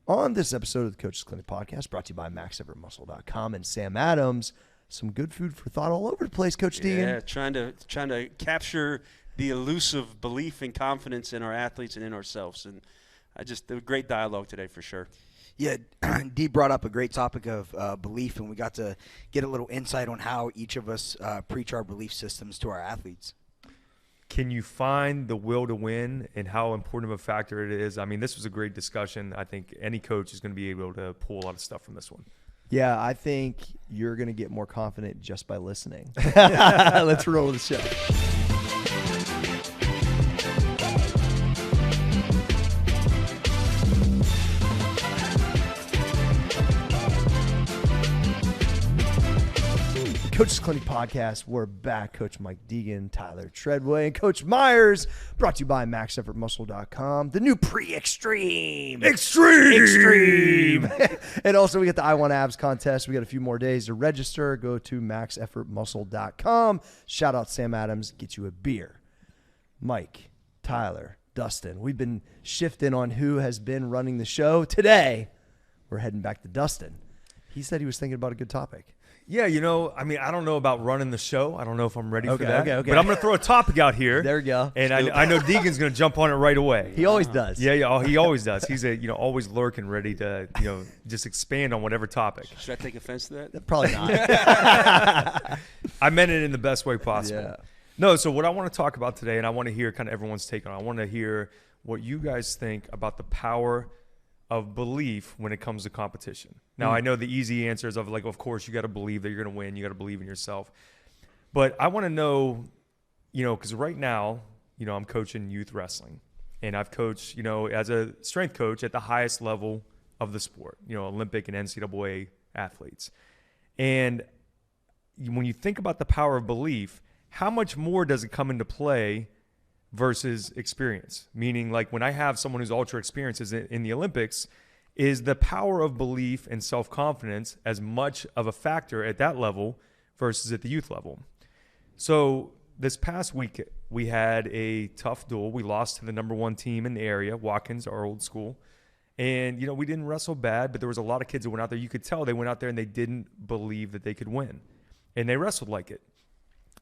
On this episode of the Coach's Clinic podcast, brought to you by MaxEffortMuscle.com and Sam Adams, some good food for thought all over the place, Coach Deegan. Yeah, trying to capture the elusive belief and confidence in our athletes and in ourselves. And a great dialogue today for sure. Yeah, Dee brought up a great topic of belief, and we got to get a little insight on how each of us preach our belief systems to our athletes. Can you find the will to win and how important of a factor it is? I mean, this was a great discussion. I think any coach is going to be able to pull a lot of stuff from this one. Yeah, I think you're going to get more confident just by listening. Let's roll the show. Coach's Clinic podcast. We're back. Coach Mike Deegan, Tyler Treadway, and Coach Myers. Brought to you by MaxEffortMuscle.com. The new Pre-Extreme. Extreme. And also, we got the I Want Abs contest. We got a few more days to register. Go to MaxEffortMuscle.com. Shout out Sam Adams. Get you a beer. Mike, Tyler, Dustin. We've been shifting on who has been running the show. Today, we're heading back to Dustin. He said he was thinking about a good topic. Yeah, I mean, I don't know about running the show. I don't know if I'm ready for that. Okay. But I'm going to throw a topic out here. There we go. And I know Deegan's going to jump on it right away. He always does. Yeah, he always does. He's always lurking, ready to just expand on whatever topic. Should I take offense to that? Probably not. I meant it in the best way possible. Yeah. No, so what I want to talk about today, and I want to hear kind of everyone's take on it. I want to hear what you guys think about the power of belief when it comes to competition. Now, I know the easy answers of course, you got to believe that you're going to win. You got to believe in yourself. But I want to know, because right now, I'm coaching youth wrestling. And I've coached, as a strength coach at the highest level of the sport, Olympic and NCAA athletes. And when you think about the power of belief, how much more does it come into play versus experience? Meaning, like, when I have someone who's ultra experienced in the Olympics, is the power of belief and self-confidence as much of a factor at that level versus at the youth level? So this past week, we had a tough duel. We lost to the number one team in the area, Watkins, our old school. And, we didn't wrestle bad, but there was a lot of kids that went out there. You could tell they went out there and they didn't believe that they could win. And they wrestled like it.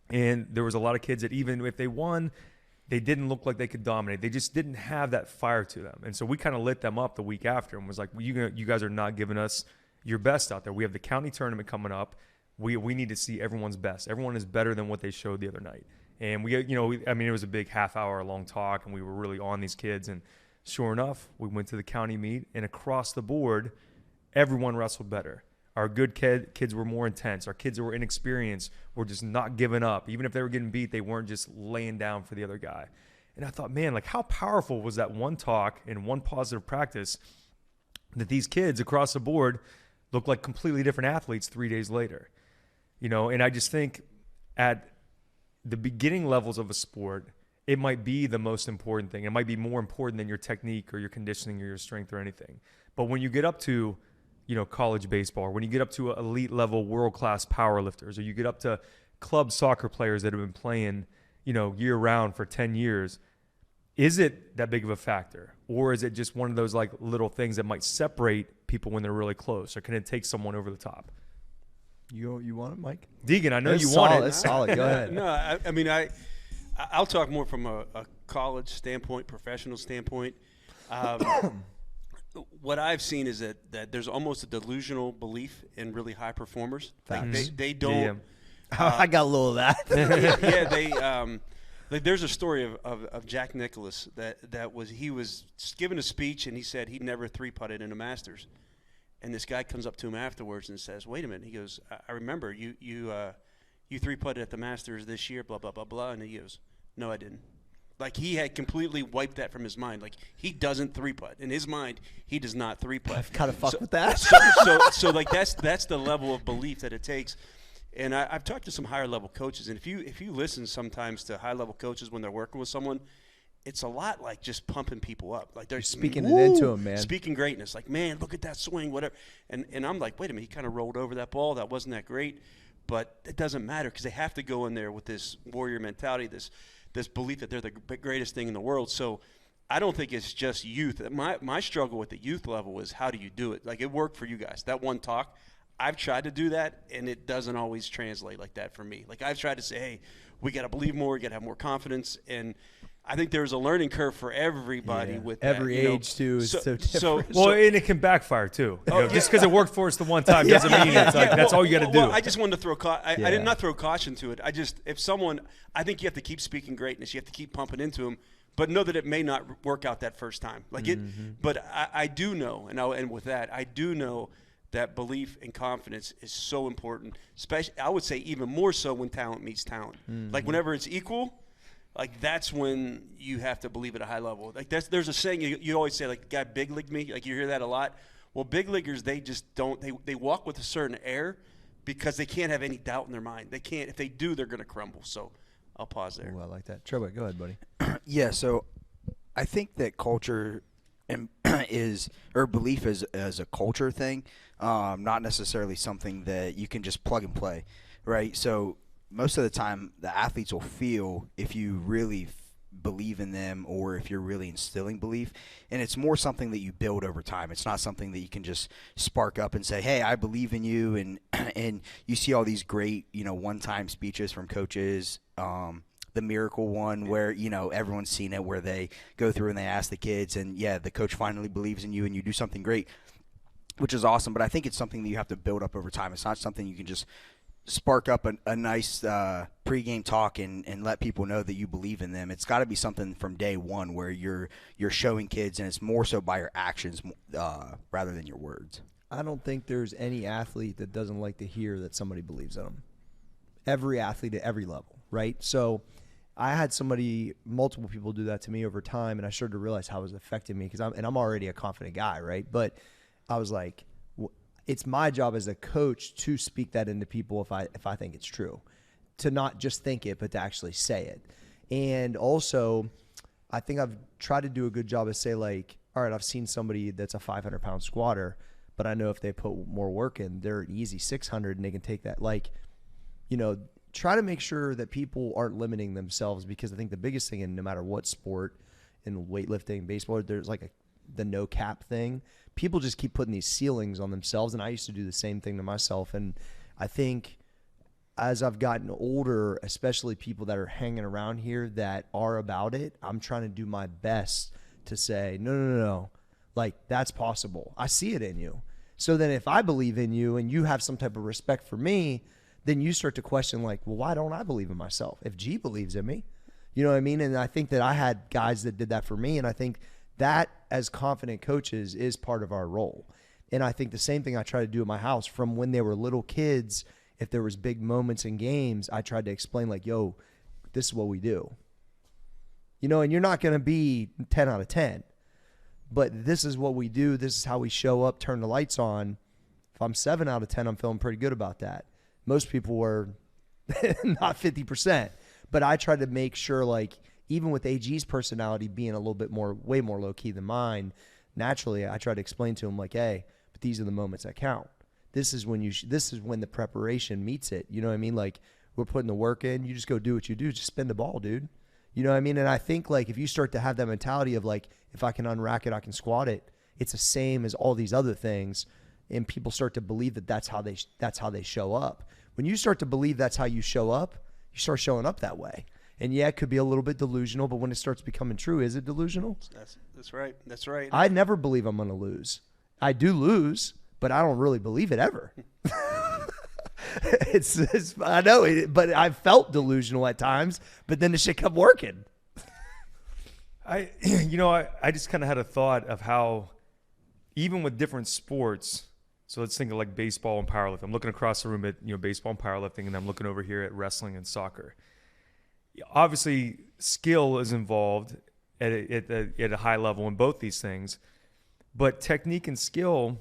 And there was a lot of kids that even if they won, they didn't look like they could dominate. They just didn't have that fire to them. And so we kind of lit them up the week after and was like, well, you guys are not giving us your best out there. We have the county tournament coming up. We need to see everyone's best. Everyone is better than what they showed the other night. And it was a big half-hour long talk, and we were really on these kids. And sure enough, we went to the county meet, and across the board, everyone wrestled better. Our good kids were more intense. Our kids that were inexperienced were just not giving up. Even if they were getting beat, they weren't just laying down for the other guy. And I thought, man, like, how powerful was that one talk and one positive practice that these kids across the board look like completely different athletes 3 days later? And I just think at the beginning levels of a sport, it might be the most important thing. It might be more important than your technique or your conditioning or your strength or anything. But when you get up to college baseball, or when you get up to elite level world-class power lifters, or you get up to club soccer players that have been playing, year round for 10 years, is it that big of a factor? Or is it just one of those like little things that might separate people when they're really close? Or can it take someone over the top? You want it, Mike? Deegan, I know It's you solid. want it. It's solid. Go ahead. No, I'll talk more from a college standpoint, professional standpoint. What I've seen is that there's almost a delusional belief in really high performers. Like they don't. I got a little of that. There's a story of Jack Nicklaus he was giving a speech and he said he'd never three-putted in a Masters, and this guy comes up to him afterwards and says, "Wait a minute." He goes, "I remember you three-putted at the Masters this year, blah blah blah blah," and he goes, "No, I didn't." Like, he had completely wiped that from his mind. Like, he doesn't three-putt. In his mind, he does not three-putt. I've kind of fucked with that. So that's the level of belief that it takes. And I've talked to some higher-level coaches, and if you listen sometimes to high-level coaches when they're working with someone, it's a lot like just pumping people up. Like, they're speaking it into them, man. Speaking greatness. Like, man, look at that swing, whatever. And I'm like, wait a minute, he kind of rolled over that ball. That wasn't that great. But it doesn't matter because they have to go in there with this warrior mentality, this belief that they're the greatest thing in the world. So I don't think it's just youth. My struggle with the youth level is how do you do it? Like, it worked for you guys. That one talk, I've tried to do that, and it doesn't always translate like that for me. Like, I've tried to say, hey, we got to believe more, we got to have more confidence, and I think there's a learning curve for everybody with every that, you know? age too is so different. Well, and it can backfire too. You know, just because it worked for us the one time doesn't mean it's like that's all you got to do. Well, I just wanted to throw I did not throw caution to it. I think you have to keep speaking greatness. You have to keep pumping into them, but know that it may not work out that first time. Like but I do know, and I'll end with that. I do know that belief and confidence is so important. Especially, I would say even more so when talent meets talent. Like, whenever it's equal, like, that's when you have to believe at a high level. Like, there's a saying you always say, like, the guy big leagued me. Like, you hear that a lot. Well, big leaguers, they just don't. They walk with a certain air because they can't have any doubt in their mind. They can't. If they do, they're going to crumble. So I'll pause there. Ooh, I like that. Treadway, go ahead, buddy. Yeah, so I think that culture or belief is as a culture thing, not necessarily something that you can just plug and play, right? So most of the time, the athletes will feel if you really believe in them or if you're really instilling belief, and it's more something that you build over time. It's not something that you can just spark up and say, hey, I believe in you, and you see all these great, one-time speeches from coaches, the miracle one where, everyone's seen it, where they go through and they ask the kids, and the coach finally believes in you and you do something great, which is awesome. But I think it's something that you have to build up over time. It's not something you can just spark up a nice pregame talk and let people know that you believe in them. It's got to be something from day one where you're showing kids, and it's more so by your actions rather than your words. I don't think there's any athlete that doesn't like to hear that somebody believes in them. Every athlete at every level, right? So I had multiple people do that to me over time, and I started to realize how it was affecting me because I'm already a confident guy, right? But I was like, it's my job as a coach to speak that into people if I think it's true, to not just think it, but to actually say it. And also, I think I've tried to do a good job of say, like, all right, I've seen somebody that's a 500-pound squatter, but I know if they put more work in, they're an easy 600 and they can take that. Like, try to make sure that people aren't limiting themselves, because I think the biggest thing in no matter what sport, in weightlifting, baseball, there's like the no cap thing. People just keep putting these ceilings on themselves, and I used to do the same thing to myself. And I think as I've gotten older, especially people that are hanging around here that are about it, I'm trying to do my best to say, no. Like, that's possible. I see it in you. So then if I believe in you and you have some type of respect for me, then you start to question, like, well, why don't I believe in myself? If G believes in me, you know what I mean? And I think that I had guys that did that for me, and I think that as confident coaches is part of our role. And I think the same thing I try to do at my house from when they were little kids. If there was big moments in games, I tried to explain, like, yo, this is what we do. And you're not going to be 10 out of 10, but this is what we do. This is how we show up, turn the lights on. If I'm 7 out of 10, I'm feeling pretty good about that. Most people were not 50%, but I tried to make sure, like, even with AG's personality being a little bit way more low key than mine, naturally I try to explain to him, like, hey, but these are the moments that count. This is when this is when the preparation meets it. You know what I mean? Like, we're putting the work in. You just go do what you do. Just spin the ball, dude. You know what I mean? And I think, like, if you start to have that mentality of, like, if I can unrack it, I can squat it. It's the same as all these other things, and people start to believe that that's how they show up. When you start to believe that's how you show up, you start showing up that way. And yeah, it could be a little bit delusional, but when it starts becoming true, is it delusional? That's right. That's right. I never believe I'm going to lose. I do lose, but I don't really believe it ever. I know it, but I've felt delusional at times, but then the shit kept working. I just kind of had a thought of how, even with different sports, so let's think of like baseball and powerlifting. I'm looking across the room at baseball and powerlifting, and I'm looking over here at wrestling and soccer. Obviously, skill is involved at a high level in both these things, but technique and skill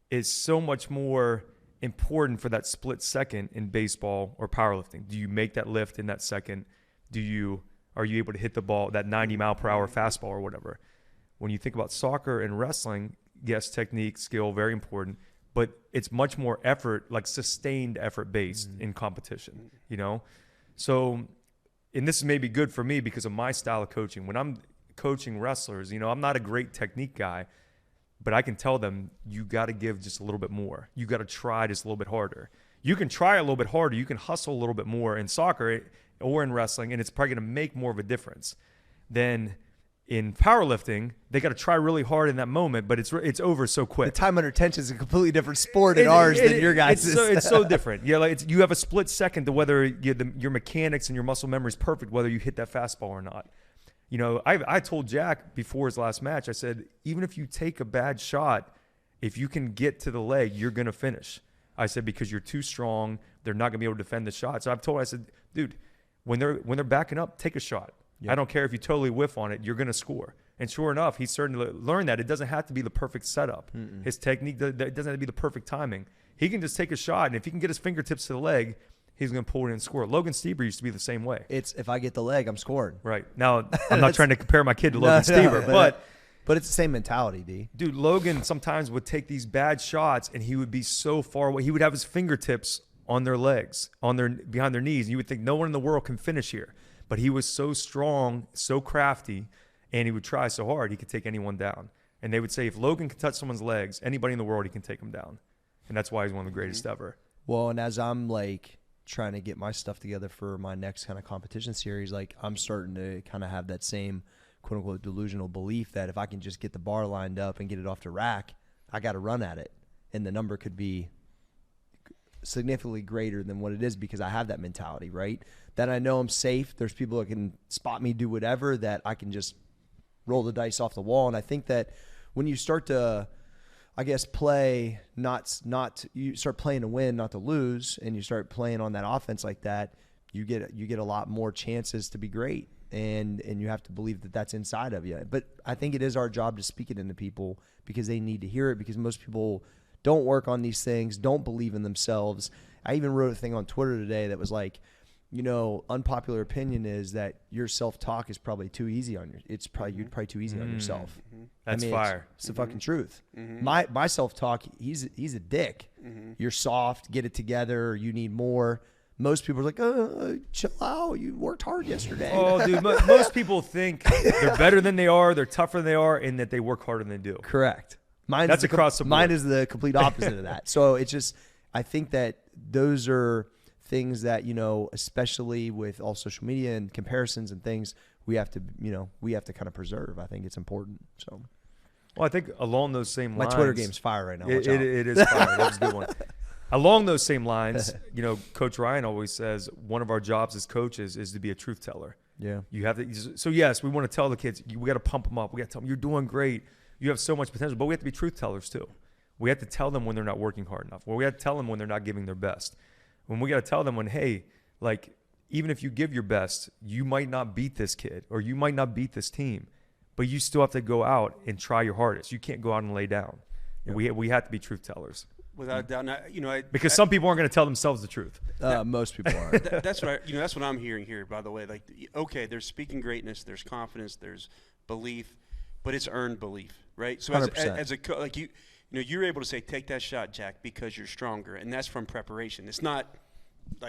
is so much more important for that split second in baseball or powerlifting. Do you make that lift in that second? Are you able to hit the ball, that 90-mile-per-hour fastball or whatever? When you think about soccer and wrestling, yes, technique, skill, very important, but it's much more effort, like sustained effort based in competition, So, and this may be good for me because of my style of coaching. When I'm coaching wrestlers, I'm not a great technique guy, but I can tell them you got to give just a little bit more. You got to try just a little bit harder. You can try a little bit harder. You can hustle a little bit more in soccer or in wrestling, and it's probably going to make more of a difference than in powerlifting. They got to try really hard in that moment, but it's over so quick. The time under tension is a completely different sport in ours than your guys'. It's so different. Yeah, like you have a split second to whether your mechanics and your muscle memory is perfect, whether you hit that fastball or not. I told Jack before his last match, I said, even if you take a bad shot, if you can get to the leg, you're going to finish. I said, because you're too strong, they're not going to be able to defend the shot. So I said, dude, when they're backing up, take a shot. Yep. I don't care if you totally whiff on it, you're going to score. And sure enough, he's starting to learn that it doesn't have to be the perfect setup. Mm-mm. His technique, it doesn't have to be the perfect timing. He can just take a shot, and if he can get his fingertips to the leg, he's going to pull it in and score. Logan Stieber used to be the same way. It's if I get the leg, I'm scoring. Right. Now, I'm not trying to compare my kid to Logan Stieber, but it's the same mentality, D. Dude, Logan sometimes would take these bad shots, and he would be so far away. He would have his fingertips on their legs, behind their knees, and you would think no one in the world can finish here. But he was so strong, so crafty, and he would try so hard, he could take anyone down. And they would say, if Logan can touch someone's legs, anybody in the world, he can take them down. And that's why he's one of the greatest ever. Well, and as I'm trying to get my stuff together for my next kind of competition series, I'm starting to kind of have that same quote unquote delusional belief that if I can just get the bar lined up and get it off the rack, I got to run at it. And the number could be significantly greater than what it is because I have that mentality, right? That I know I'm safe. There's people that can spot me, do whatever, that I can just roll the dice off the wall. And I think that when you start to, I guess, play, you start playing to win, not to lose, and you start playing on that offense like that, you get a lot more chances to be great. And you have to believe that that's inside of you. But I think it is our job to speak it into people because they need to hear it, because most people don't work on these things, don't believe in themselves. I even wrote a thing on Twitter today that was unpopular opinion is that your self-talk is probably too easy on your. You're probably too easy on yourself. Mm-hmm. That's fire. It's the fucking truth. Mm-hmm. My self-talk, he's a dick. Mm-hmm. You're soft. Get it together. You need more. Most people are like, chill out. You worked hard yesterday. Oh, dude. Most people think they're better than they are, they're tougher than they are, and that they work harder than they do. Correct. That's across the board. Mine is the complete opposite of that. So it's just, I think that those are things that, especially with all social media and comparisons and things, we have to kind of preserve. I think it's important. So, well, I think along those same lines, my Twitter game's fire right now. It is fire. That was a good one. Along those same lines, Coach Ryan always says one of our jobs as coaches is to be a truth teller. Yeah. You have to. So yes, we want to tell the kids. We got to pump them up. We got to tell them you're doing great. You have so much potential. But we have to be truth tellers too. We have to tell them when they're not working hard enough. Well, we have to tell them when they're not giving their best. When we got to tell them when, hey, even if you give your best, you might not beat this kid or you might not beat this team, but you still have to go out and try your hardest. You can't go out and lay down. Yep. We have to be truth tellers. Without a doubt, because some people aren't going to tell themselves the truth. Most people aren't. That's what I'm hearing here. By the way, okay, there's speaking greatness, there's confidence, there's belief, but it's earned belief, right? So as a you're able to say, take that shot, Jack, because you're stronger, and that's from preparation. It's not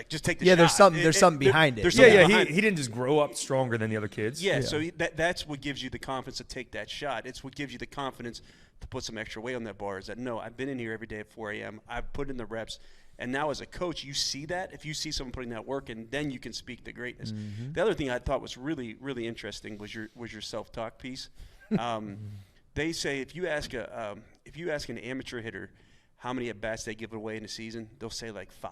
just take the shot. There's something behind it. He didn't just grow up stronger than the other kids. Yeah. So that's what gives you the confidence to take that shot. It's what gives you the confidence to put some extra weight on that bar. Is that no, I've been in here every day at 4 a.m. I've put in the reps, and now as a coach, you see that. If you see someone putting that work in, then you can speak the greatness. Mm-hmm. The other thing I thought was really, really interesting was your self-talk piece. They say if you ask an amateur hitter how many at bats they give away in a season, they'll say 5.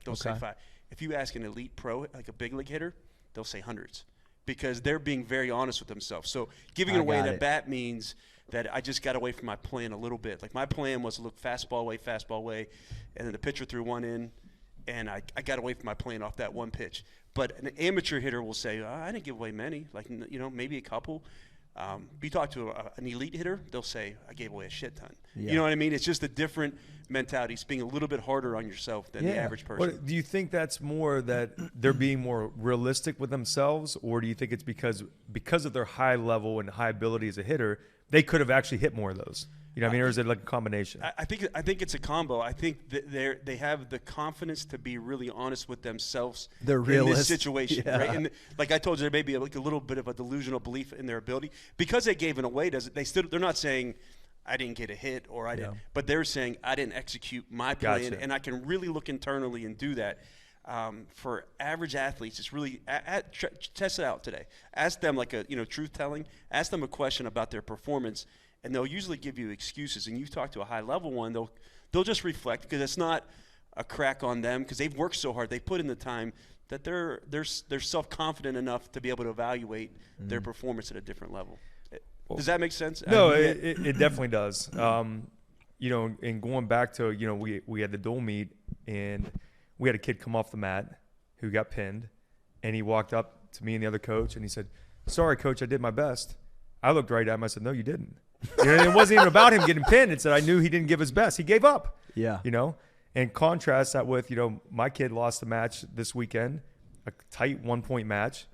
They'll say 5. If you ask an elite pro, like a big league hitter, they'll say hundreds, because they're being very honest with themselves. So giving away an at bat means that I just got away from my plan a little bit. My plan was to look fastball away, and then the pitcher threw one in, and I got away from my plan off that one pitch. But an amateur hitter will say, I didn't give away many, maybe a couple. You talk to an elite hitter, they'll say, I gave away a shit ton. Yeah. You know what I mean? It's just a different mentality. It's being a little bit harder on yourself than the average person. Do you think that's more that they're being more realistic with themselves, or do you think it's because of their high level and high ability as a hitter, they could have actually hit more of those? You know what I mean? Or is it like a combination? I think it's a combo. I think that they have the confidence to be really honest with themselves They're in realists. this situation, Yeah. right? And like I told you, there may be like a little bit of a delusional belief in their ability because they gave it away. They're not saying I didn't get a hit or I didn't, but they're saying I didn't execute my plan, Gotcha. and I can really look internally and do that. For average athletes, it's really test it out today. Ask them like a truth telling. Ask them a question about their performance. And they'll usually give you excuses. And you talk to a high level one, they'll just reflect because it's not a crack on them because they've worked so hard. They put in the time that they're self-confident enough to be able to evaluate their performance at a different level. Does that make sense? No, it definitely does. And going back to, we had the dual meet and we had a kid come off the mat who got pinned, and he walked up to me and the other coach and he said, "Sorry, coach, I did my best." I looked right at him. I said, "No, you didn't." It wasn't even about him getting pinned. It said I knew he didn't give his best. He gave up. Yeah. And contrast that with, my kid lost a match this weekend, a tight 1-point match,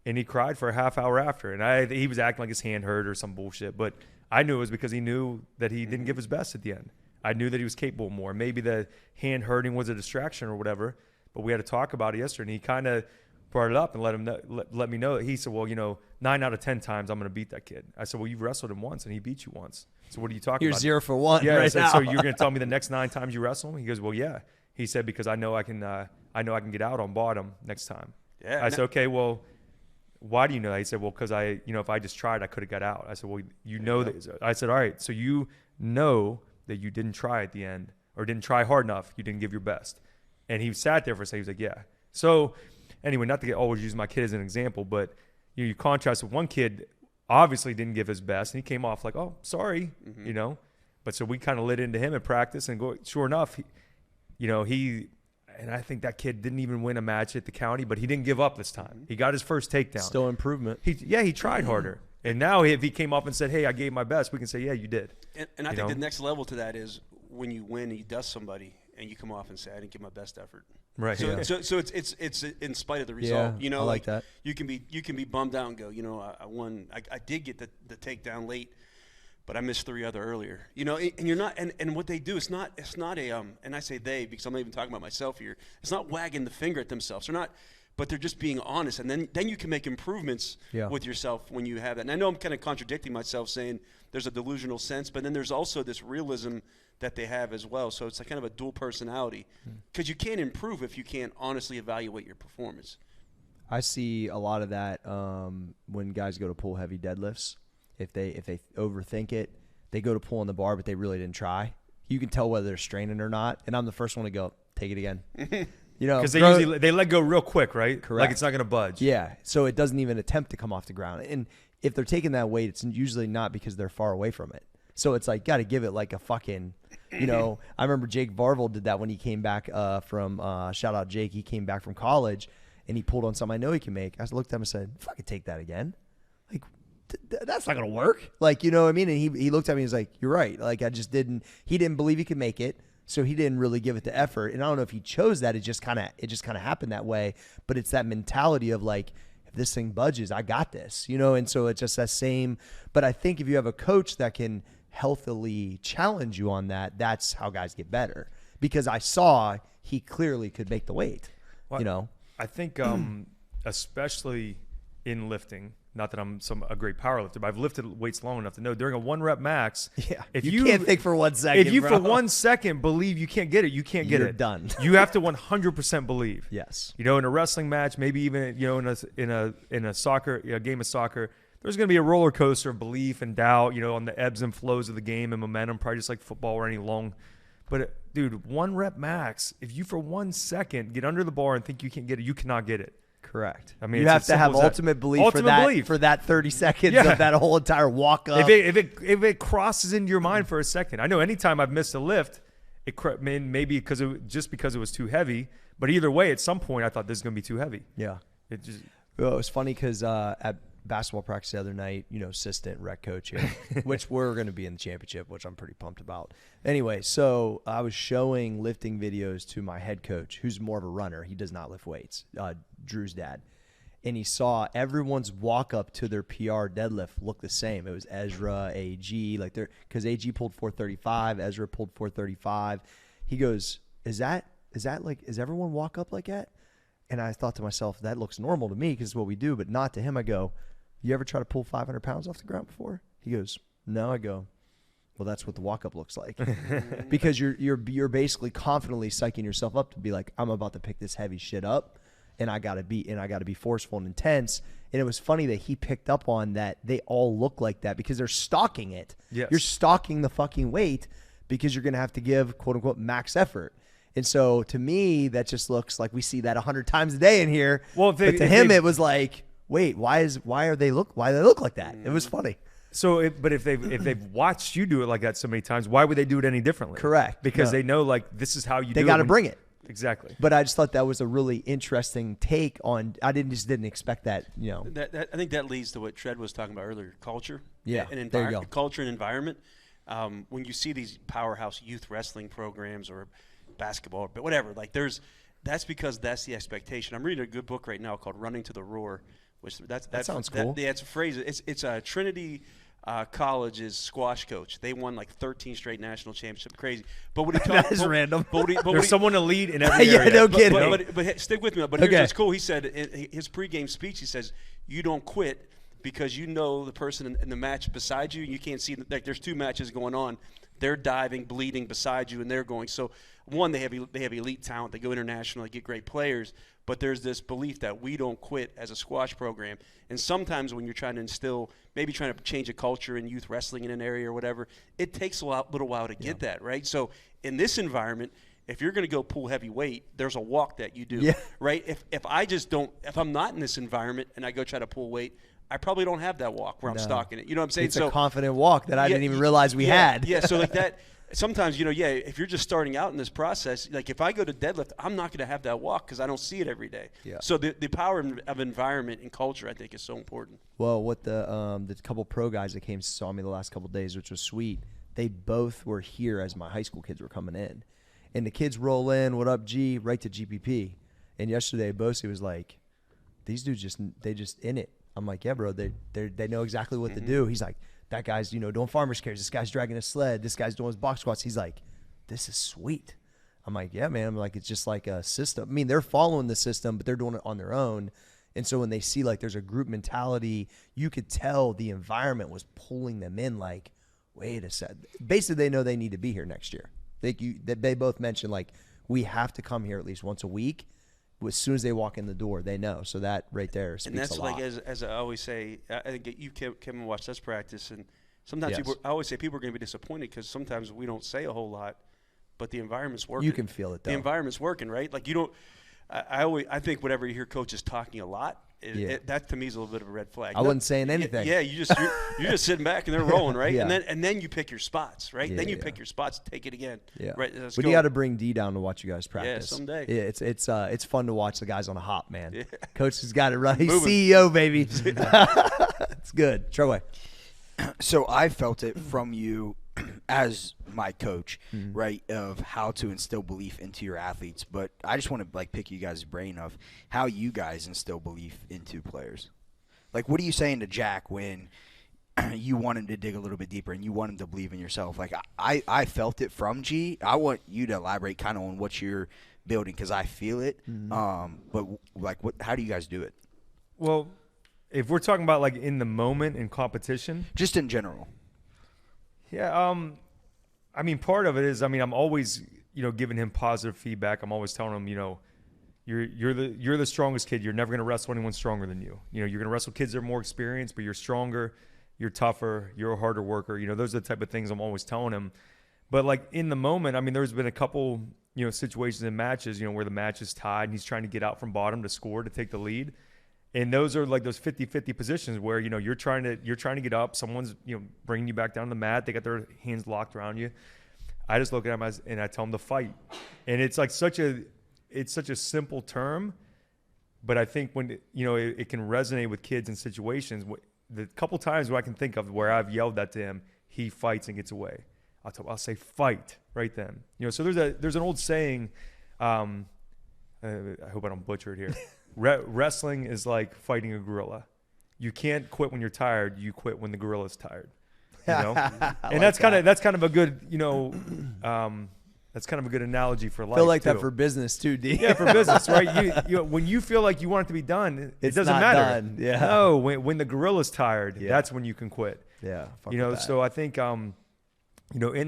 and he cried for a half hour after. And he was acting like his hand hurt or some bullshit. But I knew it was because he knew that he didn't give his best at the end. I knew that he was capable more. Maybe the hand hurting was a distraction or whatever. But we had to talk about it yesterday, and he kind of brought it up and let me know. He said, "Well, 9 out of 10 times I'm going to beat that kid." I said, "Well, you've wrestled him once, and he beat you once. So what are you talking You're about?" 0 for 1 Yeah, right I said, now. "So you're going to tell me the next 9 times you wrestle him?" He goes, "Well, yeah." He said, "Because I know I can get out on bottom next time." Yeah. I said, "Okay, well, why do you know that?" He said, "Well, because if I just tried, I could have got out." I said, "Well, that." I said, "All right, so you know that you didn't try at the end or didn't try hard enough. You didn't give your best." And he sat there for a second. He was like, "Yeah." So anyway, not to always use my kid as an example, but you contrast with one kid obviously didn't give his best, and he came off like, "Oh, sorry," But so we kind of lit into him in practice, and sure enough, and I think that kid didn't even win a match at the county, but he didn't give up this time. He got his first takedown. Still improvement. He tried harder. And now if he came up and said, "Hey, I gave my best," we can say, "Yeah, you did." And I think the next level to that is when you win and you dust somebody and you come off and say, "I didn't give my best effort." Right. So, Yeah. so it's in spite of the result. Yeah, I like that. You can be bummed out and go, I won. I did get the takedown late, but I missed 3 other earlier. And you're not. And what they do, it's not a and I say they because I'm not even talking about myself here. It's not wagging the finger at themselves. They're not. But they're just being honest, and then you can make improvements with yourself when you have that. And I know I'm kind of contradicting myself, saying there's a delusional sense, but then there's also this realism that they have as well. So it's like kind of a dual personality, because you can't improve if you can't honestly evaluate your performance. I see a lot of that when guys go to pull heavy deadlifts. If they overthink it, they go to pull on the bar, but they really didn't try. You can tell whether they're straining or not. And I'm the first one to go, take it again. Because they let go real quick, right? Correct. Like it's not going to budge. Yeah, so it doesn't even attempt to come off the ground. And if they're taking that weight, it's usually not because they're far away from it. So it's like, got to give it like a fucking, I remember Jake Varvel did that when he came back from, shout out Jake, he came back from college and he pulled on something I know he can make. I looked at him and said, fucking take that again. Like, that's not going to work. Like, you know what I mean? And he looked at me and was like, you're right. Like, he didn't believe he could make it. So he didn't really give it the effort. And I don't know if he chose that. It just kind of happened that way. But it's that mentality of like, if this thing budges, I got this, And so it's just that same. But I think if you have a coach that can healthily challenge you on that, that's how guys get better. Because I saw he clearly could make the weight, Well, I think especially in lifting, not that I'm a great power lifter, but I've lifted weights long enough to know during a 1-rep max, if you can't think for 1 second. If you bro. for 1 second believe you can't get it, you can't get You're it. done. You have to 100% believe. Yes. In a wrestling match, maybe even in a soccer a game of soccer, there's going to be a roller coaster of belief and doubt, on the ebbs and flows of the game and momentum, probably just like football or any long. But dude, 1-rep max, if you for 1 second get under the bar and think you can't get it, you cannot get it. Correct. I mean, you it's have as to have simple as that. ultimate belief Ultimate for that 30 seconds Yeah. of that whole entire walk up. If it crosses into your mind for a second, I know anytime I've missed a lift, maybe because it was too heavy. But either way, at some point, I thought this is going to be too heavy. Yeah. It just Well, it was funny because at basketball practice the other night, assistant rec coach here, which we're going to be in the championship, which I'm pretty pumped about. Anyway, so I was showing lifting videos to my head coach, who's more of a runner. He does not lift weights, Drew's dad. and he saw everyone's walk up to their PR deadlift look the same. It was Ezra, AG, like they're because AG pulled 435, Ezra pulled 435. He goes, is that like, is everyone walk up like that? And I thought to myself, that looks normal to me because it's what we do, but not to him. I go, you ever try to pull 500 pounds off the ground before? He goes, no. I go, well, that's what the walk up looks like. Because you're basically confidently psyching yourself up to be like, I'm about to pick this heavy shit up, and I gotta be forceful and intense. And it was funny that he picked up on that. They all look like that because they're stalking it. Yes. You're stalking the fucking weight because you're gonna have to give quote unquote max effort. And so to me, that just looks like we see that 100 times a day in here. Well, but to him, it was like, wait, why do they look like that? It was funny. So, but if they've watched you do it like that so many times, why would they do it any differently? Correct. Because No. they know like this is how you. They do got to it bring it. Exactly. But I just thought that was a really interesting take on. I didn't expect that. You know. That I think that leads to what Tread was talking about earlier: culture. Yeah, and there you go. Culture and environment. When you see these powerhouse youth wrestling programs or basketball, but whatever, like that's because that's the expectation. I'm reading a good book right now called "Running to the Roar," which that sounds cool. Yeah, it's a phrase. It's a Trinity College's squash coach. They won like 13 straight national championships. Crazy. But what he That is random. There's someone to lead in every Yeah, area. no kidding. But stick with me. But here's Okay. what's cool. He said in his pregame speech, he says, "You don't quit because you know the person in the match beside you. You can't see like there's two matches going on. They're diving, bleeding beside you, and they're going. So one, they have elite talent. They go international. They get great players. But there's this belief that we don't quit as a squash program. And sometimes when you're trying to instill, maybe trying to change a culture in youth wrestling in an area or whatever, it takes a little while to get that, right? So in this environment, if you're going to go pull heavy weight, there's a walk that you do, Yeah. right? If I'm not in this environment and I go try to pull weight, I probably don't have that walk where I'm No. stalking it. You know what I'm saying? It's a confident walk that I didn't even realize we had. Yeah, so like that. Sometimes, if you're just starting out in this process, like if I go to deadlift, I'm not going to have that walk because I don't see it every day. Yeah. So the power of environment and culture, I think, is so important. Well, what the couple pro guys that came saw me the last couple of days, which was sweet. They both were here as my high school kids were coming in, and the kids roll in. What up, G? Right to GPP. And yesterday, Bosie was like, "These dudes just in it." I'm like, "Yeah, bro. They know exactly what to do." He's like, "That guy's doing farmer's carries. This guy's dragging a sled. This guy's doing his box squats." He's like, "This is sweet." I'm like, "Yeah, man." I'm like, "It's just like a system. I mean, they're following the system, but they're doing it on their own." And so when they see like there's a group mentality, you could tell the environment was pulling them in. Like, wait a second. Basically, they know they need to be here next year. They both mentioned like we have to come here at least once a week. As soon as they walk in the door, they know. So that right there speaks And that's a lot. like, as I always say, I think you came and watched us practice, and sometimes Yes. I always say people are going to be disappointed because sometimes we don't say a whole lot, but the environment's working. You can feel it, though. The environment's working, right? Like you don't. I think whenever you hear coaches talking a lot, that to me is a little bit of a red flag. I wasn't saying anything. Yeah, you're just sitting back and they're rolling, right? Yeah. And then you pick your spots, right? Yeah, then you yeah. pick your spots, take it again. Yeah. Right. Let's But go. you got to bring D down to watch you guys practice. someday. Yeah, it's fun to watch the guys on a hop, man. Yeah. Coach has got it right. He's Moving. CEO, baby. It's good. Troway. So I felt it from you as my coach, right, of how to instill belief into your athletes. But I just want to like pick you guys' brain of how you guys instill belief into players. Like, what are you saying to Jack when you want him to dig a little bit deeper and you want him to believe in yourself? Like, I felt it from G. I want you to elaborate kind of on what you're building because I feel it. But like, how do you guys do it? Well, if we're talking about like in the moment in competition, Just in general. yeah, I mean, part of it is, I mean, I'm always, giving him positive feedback. I'm always telling him, you're the strongest kid. You're never going to wrestle anyone stronger than you. You're going to wrestle kids that are more experienced, but you're stronger, you're tougher, you're a harder worker. Those are the type of things I'm always telling him. But like in the moment, I mean, there's been a couple, situations in matches, where the match is tied and he's trying to get out from bottom to score to take the lead. And those are like those 50-50 positions where, you're trying to get up. Someone's, bringing you back down the mat. They got their hands locked around you. I just look at them and I tell them to fight. And it's like such a simple term, but I think when, it can resonate with kids in situations. The couple times where I can think of where I've yelled that to him, he fights and gets away. I'll say fight right then. So there's an old saying, I hope I don't butcher it here. wrestling is like fighting a gorilla. You can't quit when you're tired. You quit when the gorilla's tired. You know, and that's kind of a good, that's kind of a good analogy for life. Feel like too. that for business too, D. Yeah, for business, right? You when you feel like you want it to be done, it doesn't not matter. done. Yeah. No, when the gorilla's tired, Yeah. that's when you can quit. Yeah. fuck You know, with that. so I think, in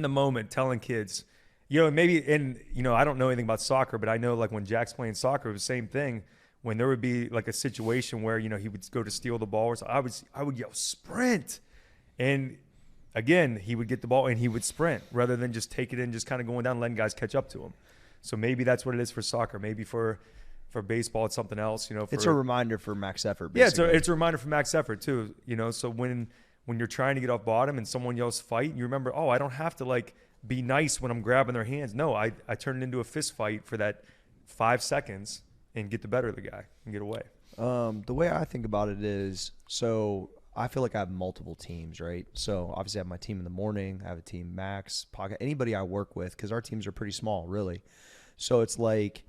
the moment, telling kids, maybe, and, I don't know anything about soccer, but I know like when Jack's playing soccer, it was the same thing. When there would be like a situation where, he would go to steal the ball, or so I would yell, sprint. And again, he would get the ball and he would sprint rather than just take it in, just kind of going down, letting guys catch up to him. So maybe that's what it is for soccer. Maybe for baseball, it's something else, it's a reminder for max effort. Yeah, Basically. it's a reminder for max effort too, So when you're trying to get off bottom and someone yells fight, you remember, oh, I don't have to like be nice when I'm grabbing their hands. No, I turn it into a fist fight for that 5 seconds and get the better of the guy and get away. The way I think about it is, so I feel like I have multiple teams, right? So obviously I have my team in the morning. I have a team, Max, Pocket, anybody I work with, because our teams are pretty small, really. So it's like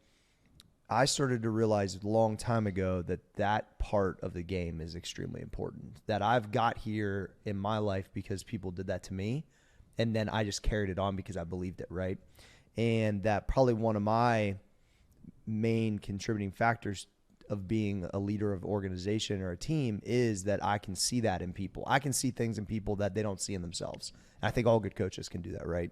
I started to realize a long time ago that part of the game is extremely important, that I've got here in my life because people did that to me, and then I just carried it on because I believed it, right? And that probably one of my main contributing factors of being a leader of organization or a team is that I can see that in people. I can see things in people that they don't see in themselves. And I think all good coaches can do that, right?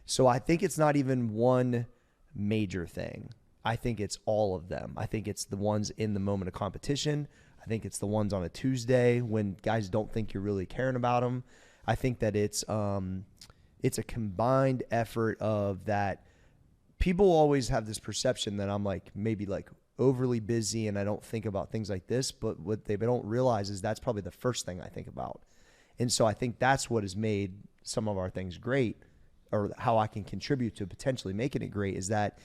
So I think it's not even one major thing. I think it's all of them. I think it's the ones in the moment of competition. I think it's the ones on a Tuesday when guys don't think you're really caring about them. I think that it's a combined effort of that. People always have this perception that I'm like maybe like overly busy and I don't think about things like this, but what they don't realize is that's probably the first thing I think about. And so I think that's what has made some of our things great, or how I can contribute to potentially making it great, is that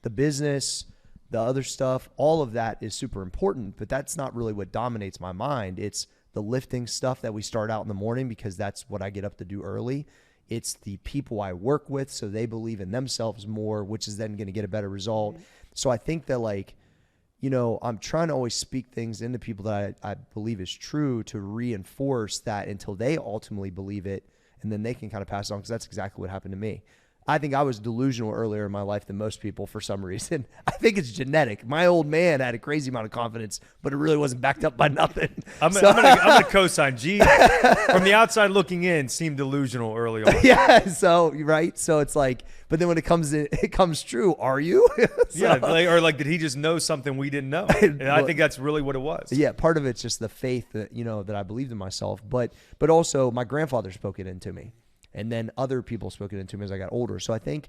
the business, the other stuff, all of that is super important, but that's not really what dominates my mind. It's the lifting stuff that we start out in the morning because that's what I get up to do early. It's the people I work with, so they believe in themselves more, which is then going to get a better result. So I think that I'm trying to always speak things into people that I believe is true to reinforce that until they ultimately believe it, and then they can kind of pass it on, because that's exactly what happened to me. I think I was delusional earlier in my life than most people for some reason. I think it's genetic. My old man had a crazy amount of confidence, but it really wasn't backed up by nothing. I'm gonna co-sign. G, from the outside looking in, seemed delusional early on. Yeah. So right. So it's like, but then when it comes true. Are you? Yeah. Did he just know something we didn't know? And I think that's really what it was. Yeah. Part of it's just the faith that that I believed in myself, but also my grandfather spoke it into me. And then other people spoke it into me as I got older. So I think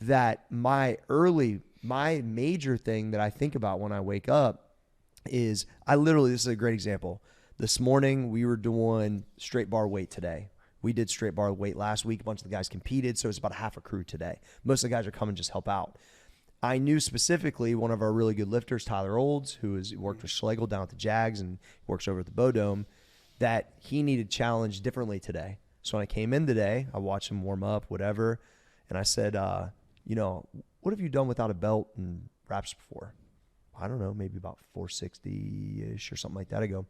that my major thing that I think about when I wake up is this is a great example. This morning we were doing straight bar weight today. We did straight bar weight last week. A bunch of the guys competed, so it's about half a crew today. Most of the guys are coming just help out. I knew specifically one of our really good lifters, Tyler Olds, who worked with Schlegel down at the Jags and works over at the Bodome, that he needed challenged differently today. So when I came in today, I watched him warm up, whatever, and I said, what have you done without a belt and wraps before? I don't know, maybe about 460-ish or something like that. I go,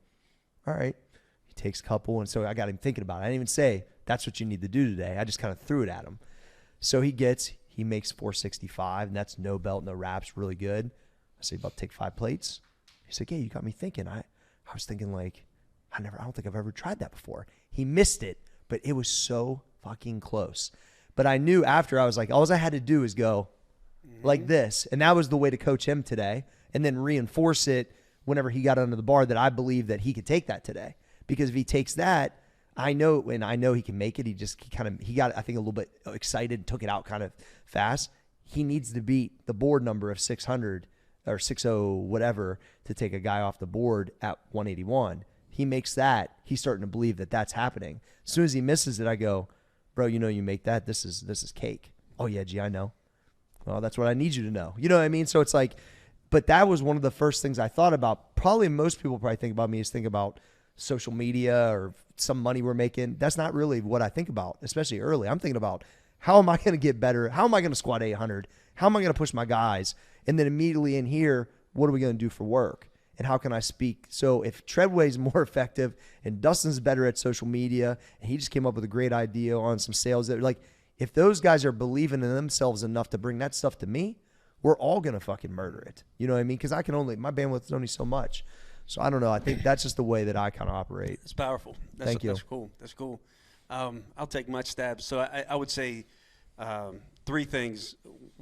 all right. He takes a couple, and so I got him thinking about it. I didn't even say, that's what you need to do today. I just kind of threw it at him. So he makes 465, and that's no belt, no wraps, really good. I said, about to take 5 plates? He's like, yeah, you got me thinking. I was thinking like, I don't think I've ever tried that before. He missed it. But it was so fucking close. But I knew after, I was like, all I had to do is go like this. And that was the way to coach him today. And then reinforce it whenever he got under the bar, that I believe that he could take that today. Because if he takes that, I know he can make it. He got, I think, a little bit excited and took it out kind of fast. He needs to beat the board number of 600 or 60 whatever to take a guy off the board at 181. He makes that, he's starting to believe that that's happening. As soon as he misses it, I go, bro, you make that. This is cake. Oh, yeah, G, I know. Well, that's what I need you to know. You know what I mean? So it's like, but that was one of the first things I thought about. Probably most people probably think about me is think about social media or some money we're making. That's not really what I think about, especially early. I'm thinking about, how am I going to get better? How am I going to squat 800? How am I going to push my guys? And then immediately in here, what are we going to do for work? And how can I speak? So if Treadway's more effective and Dustin's better at social media and he just came up with a great idea on some sales that like, if those guys are believing in themselves enough to bring that stuff to me, we're all going to fucking murder it. You know what I mean? Because my bandwidth is only so much. So I don't know. I think that's just the way that I kind of operate. It's powerful. Thank you. That's cool. That's cool. I'll take my stabs. So I would say 3 things.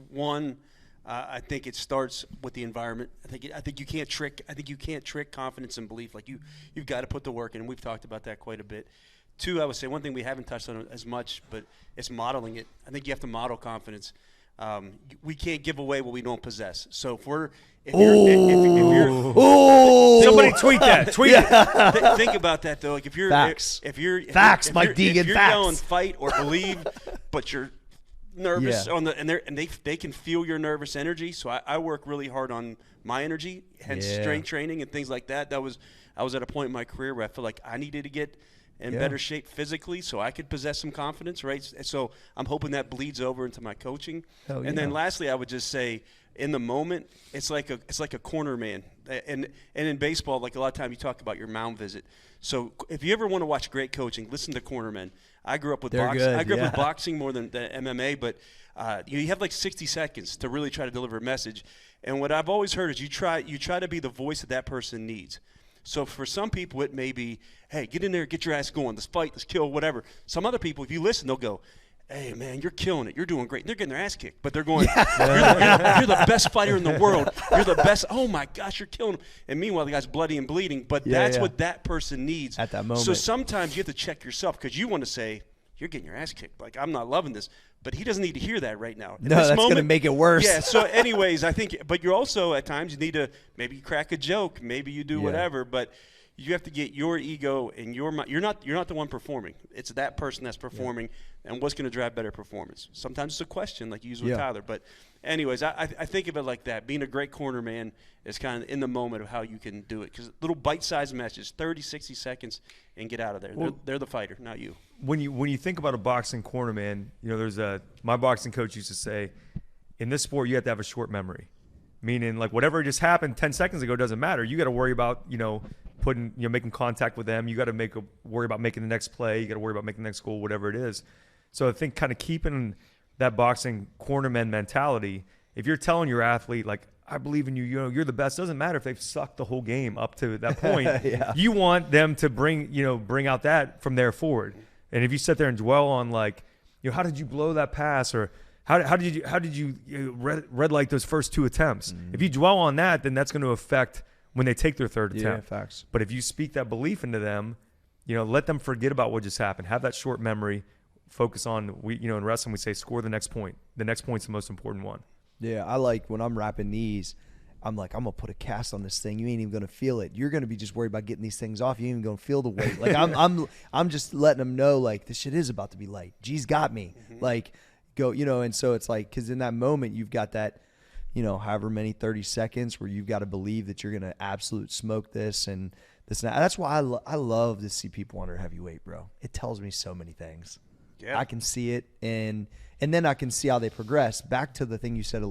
One, I think it starts with the environment. I think you can't trick confidence and belief. Like you've got to put the work in, and we've talked about that quite a bit. 2, I would say one thing we haven't touched on as much, but it's modeling it. I think you have to model confidence. We can't give away what we don't possess. So if you're Somebody tweet that. Tweet it. Think about that though. Like if you're Facts. if you're Mike Deegan, if you're facts. yelling fight or believe, but you're nervous and they can feel your nervous energy. So I work really hard on my energy, hence strength training and things like that. I was at a point in my career where I feel like I needed to get in better shape physically so I could possess some confidence, right? So I'm hoping that bleeds over into my coaching. And then lastly, I would just say in the moment, it's like a corner man. And in baseball, like a lot of time you talk about your mound visit. So if you ever want to watch great coaching, listen to cornermen. I grew up with boxing. I grew up with boxing more than the MMA, but you have like 60 seconds to really try to deliver a message. And what I've always heard is you try to be the voice that person needs. So for some people, it may be, hey, get in there, get your ass going, let's fight, let's kill, whatever. Some other people, if you listen, they'll go, hey, man, you're killing it. You're doing great. And they're getting their ass kicked, but they're going, you're the best fighter in the world. You're the best. Oh, my gosh, you're killing him. And meanwhile, the guy's bloody and bleeding, but that's what that person needs. At that moment. So sometimes you have to check yourself because you want to say, you're getting your ass kicked. Like, I'm not loving this. But he doesn't need to hear that right now. No, that's going to make it worse. Yeah, so anyways, I think – but you're also at times you need to maybe crack a joke. Maybe you do whatever. But – you have to get your ego and your mind. You're not the one performing. It's that person that's performing, and what's going to drive better performance. Sometimes it's a question, like you used with Tyler. But, anyways, I think of it like that. Being a great corner man is kind of in the moment of how you can do it. Because little bite-sized messages, 30, 60 seconds, and get out of there. Well, they're the fighter, not you. When you think about a boxing corner man, there's my boxing coach used to say, in this sport you have to have a short memory, meaning like whatever just happened 10 seconds ago doesn't matter. You got to worry about making contact with them. You got to worry about making the next play. You got to worry about making the next goal, whatever it is. So I think kind of keeping that boxing cornerman mentality. If you're telling your athlete like, I believe in you, you're the best. Doesn't matter if they've sucked the whole game up to that point. You want them to bring out that from there forward. And if you sit there and dwell on like, how did you blow that pass, or how did you red light those first 2 attempts? If you dwell on that, then that's going to affect when they take their third attempt. Facts. But if you speak that belief into them, let them forget about what just happened. Have that short memory. Focus on in wrestling we say score the next point. The next point's the most important one. Yeah, I like when I'm wrapping knees, I'm like, I'm gonna put a cast on this thing. You ain't even gonna feel it. You're gonna be just worried about getting these things off. You ain't even gonna feel the weight. Like I'm just letting them know like this shit is about to be light. G's got me. Like go, and so it's like because in that moment you've got that. However many 30 seconds where you've got to believe that you're going to absolute smoke this and this and that. That's why I love to see people under heavyweight, bro. It tells me so many things. Yeah. I can see it, and then I can see how they progress. Back to the thing you said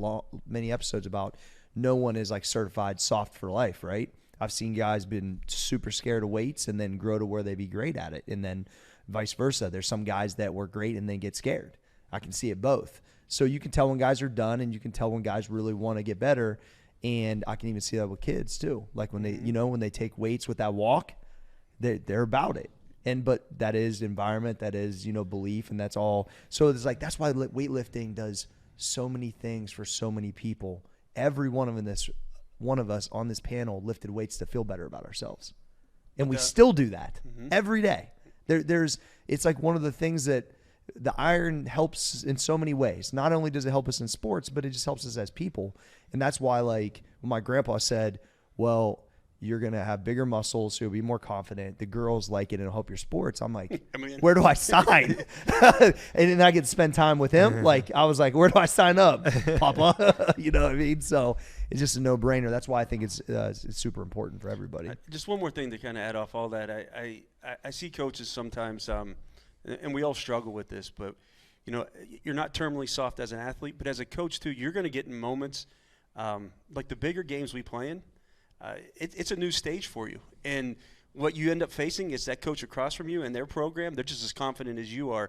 many episodes about no one is like certified soft for life, right? I've seen guys been super scared of weights and then grow to where they be great at it, and then vice versa. There's some guys that were great and then get scared. I can see it both. So you can tell when guys are done, and you can tell when guys really want to get better. And I can even see that with kids too. Like when they, when they take weights with that walk, they're about it. But that is environment, that is, belief, and that's all. So it's like, that's why weightlifting does so many things for so many people. Every one of us on this panel lifted weights to feel better about ourselves. And we still do that every day. It's like one of the things that, the iron helps in so many ways. Not only does it help us in sports, but it just helps us as people. And that's why, like, when my grandpa said, well, you're going to have bigger muscles, so you'll be more confident. The girls like it, and it'll help your sports. I'm like, where do I sign? And then I get to spend time with him. Like, I was like, where do I sign up, Papa? You know what I mean? So it's just a no-brainer. That's why I think it's super important for everybody. Just one more thing to kind of add off all that. I see coaches sometimes and we all struggle with this, but, you're not terminally soft as an athlete, but as a coach, too, you're going to get in moments like the bigger games we play in, it's a new stage for you. And what you end up facing is that coach across from you and their program, they're just as confident as you are.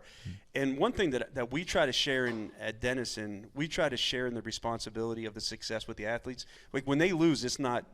And one thing that we try to share at Denison, we try to share in the responsibility of the success with the athletes. Like when they lose, it's not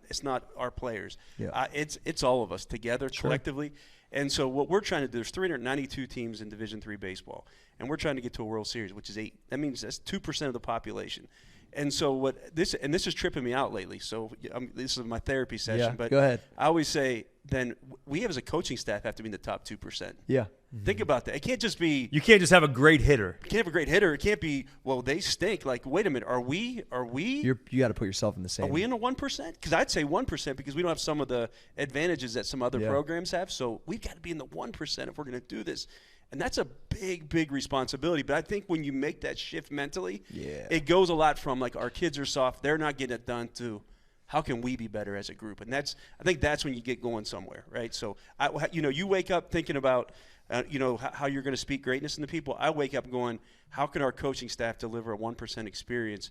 our players. Yeah. It's all of us together, collectively. And so what we're trying to do, there's 392 teams in Division III baseball, and we're trying to get to a World Series, which is 8. That means that's 2% of the population. And so this is tripping me out lately. So this is my therapy session. Yeah, but go ahead. I always say, then we as a coaching staff have to be in the top 2%. Yeah. Think about that. It can't just be You can't just have a great hitter. you can't have a great hitter. It can't be, well, they stink. Like, wait a minute, are we You got to put yourself in the same. are we in the 1%? Because I'd say 1% because we don't have some of the advantages that some other Yeah. programs have. So we've got to be in the 1% if we're going to do this. And that's a big, big responsibility. But I think when you make that shift mentally, it goes a lot from, like, our kids are soft, they're not getting it done, to how can we be better as a group? And I think that's when you get going somewhere, right? So, you wake up thinking about, how you're going to speak greatness into people. I wake up going, how can our coaching staff deliver a 1% experience?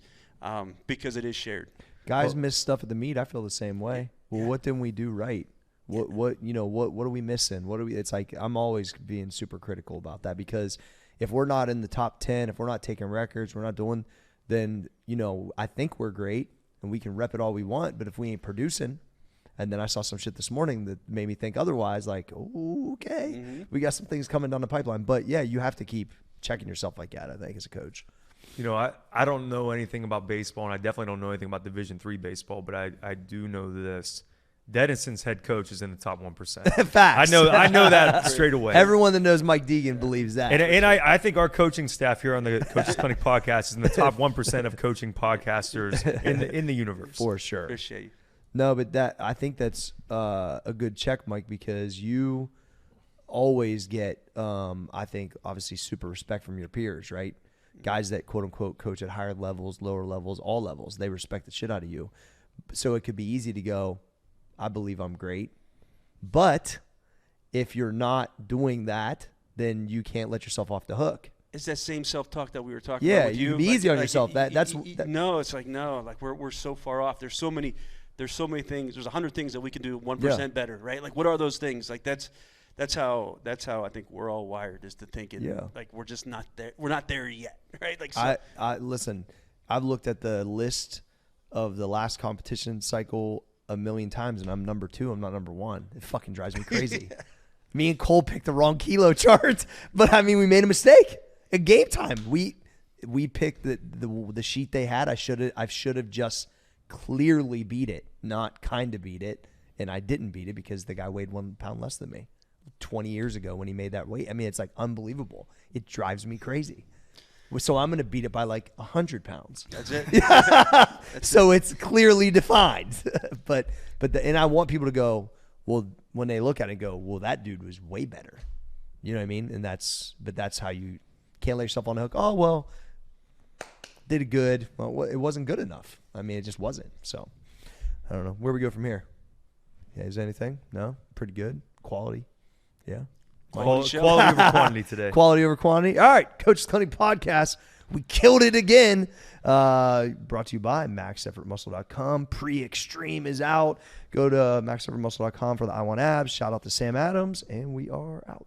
Because it is shared. Guys miss stuff at the meet. I feel the same way. Well, what didn't we do right? What are we missing? It's like I'm always being super critical about that, because if we're not in the top 10, if we're not taking records, we're not doing, then, I think we're great and we can rep it all we want, but if we ain't producing, and then I saw some shit this morning that made me think otherwise, like, okay, we got some things coming down the pipeline. But yeah, you have to keep checking yourself like that, I think, as a coach. I don't know anything about baseball, and I definitely don't know anything about Division III baseball, but I do know this. Denison's head coach is in the top 1%. Facts. I know that straight away. Everyone that knows Mike Deegan believes that. And I think our coaching staff here on the Coaches Clinic podcast is in the top 1% of coaching podcasters in the universe. For sure. Appreciate you. No, but I think that's a good check, Mike, because you always get, I think, obviously super respect from your peers, right? Guys that, quote unquote, coach at higher levels, lower levels, all levels, they respect the shit out of you. So it could be easy to go, I believe I'm great. But if you're not doing that, then you can't let yourself off the hook. It's that same self-talk that we were talking Yeah, about with you you. can be easy on yourself. No, it's like, no, like we're so far off. There's so many things. There's 100 things that we can do 1% better, right? Like, what are those things? Like, that's how I think we're all wired, is to thinking like we're just not there. We're not there yet, right? Like, so, I listen, I've looked at the list of the last competition cycle a million times, and I'm number 2. I'm not number 1. It fucking drives me crazy. Me and Cole picked the wrong kilo chart, but I mean, we made a mistake at game time. We picked the sheet they had. I should have just clearly beat it, not kind of beat it, and I didn't beat it because the guy weighed 1 pound less than me 20 years ago when he made that weight. I mean, it's like unbelievable. It drives me crazy. So I'm going to beat it by like 100 pounds. that's it. So it's clearly defined. And I want people to go, well, when they look at it, go, well, that dude was way better. You know what I mean? And that's how you can't let yourself on the hook. Oh, well, did it good. Well, it wasn't good enough. I mean, it just wasn't. So I don't know. Where we go from here? Yeah, is there anything? No? Pretty good. Quality. Yeah. Quality over quantity today. Quality over quantity. All right, Coach's Clinic podcast. We killed it again. Brought to you by MaxEffortMuscle.com. Pre-Extreme is out. Go to MaxEffortMuscle.com for the I Want Abs. Shout out to Sam Adams, and we are out.